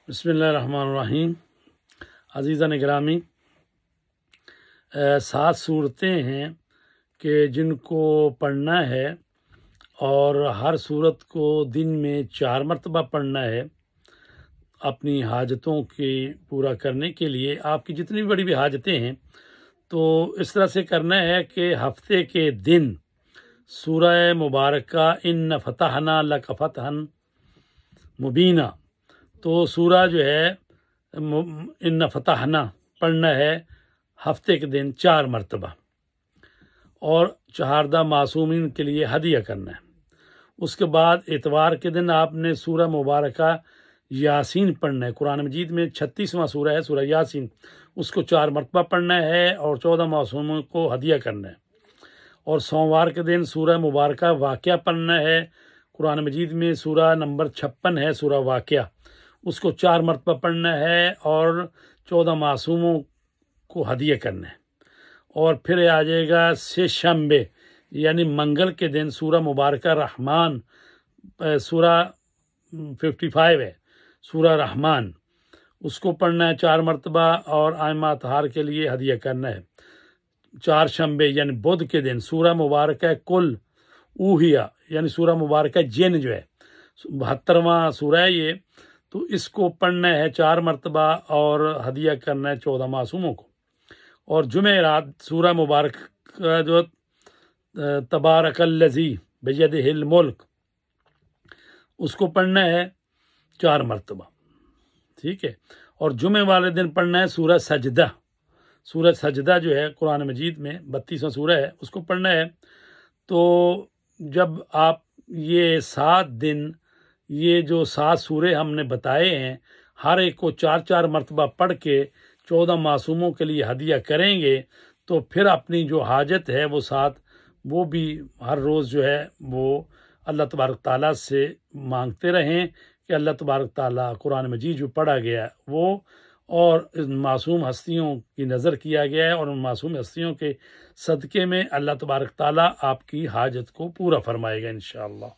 बिस्मिल्लाहिर्रहमानिर्रहीम। अज़ीज़ान ग्रामी, 7 सूरतें हैं कि जिनको पढ़ना है और हर सूरत को दिन में 4 मरतबा पढ़ना है अपनी हाजतों के पूरा करने के लिए। आपकी जितनी भी बड़ी भी हाजतें हैं तो इस तरह से करना है कि हफ्ते के दिन सूरह मुबारका इन्ना फतहना लक फतहन मुबीना, तो सूरा जो है इन्ना फतहना पढ़ना है हफ्ते के दिन 4 मरतबा, और चहारदा मासूमीन के लिए हदिया करना है। उसके बाद इतवार के दिन आपने सूरह मुबारका यासीन पढ़ना है। कुरान मजीद में 36वां सूरा है सूरह यासीन, उसको 4 मरतबा पढ़ना है और 14 मासूमों को हदिया करना है। और सोमवार के दिन सूरह मुबारका वाक़या पढ़ना है। कुरान मजीद में सूरा नंबर 56 है सूरह वाक़या, उसको 4 मरतबा पढ़ना है और 14 मासूमों को हदिया करना है। और फिर आ जाएगा से शंबे यानी मंगल के दिन सूरह मुबारका रहमान, सूरा 55 है सूरह रहमान, उसको पढ़ना है 4 मरतबा और आयमा तहार के लिए हदिया करना है। 4 शंबे यानी बुध के दिन सूरह मुबारका कुल ऊहिया यानी सूरह मुबारका जिन जो है 72वां सूरा है ये, तो इसको पढ़ना है 4 मरतबा और हदिया करना है 14 मासूमों को। और जुमे रात सूरह मुबारक का जो तबारकल्लज़ी बियदिहिल मुल्क, उसको पढ़ना है 4 मरतबा, ठीक है। और जुमे वाले दिन पढ़ना है सूरह सजदा। सूरह सजदा जो है कुरान मजीद में 32वां सूरा है, उसको पढ़ना है। तो जब आप ये 7 दिन ये जो 7 सूरे हमने बताए हैं हर एक को 4-4 मरतबा पढ़ के 14 मासूमों के लिए हदिया करेंगे तो फिर अपनी जो हाजत है वो 7 वो भी हर रोज़ जो है वो अल्लाह तबारक ताला से मांगते रहें कि अल्लाह तबारक ताला कुरान मजीद जो पढ़ा गया वो और इन मासूम हस्तियों की नज़र किया गया है और उन मासूम हस्तियों के सदक़े में अल्लाह तबारक ताला आपकी हाजत को पूरा फरमाएगा इंशाअल्लाह।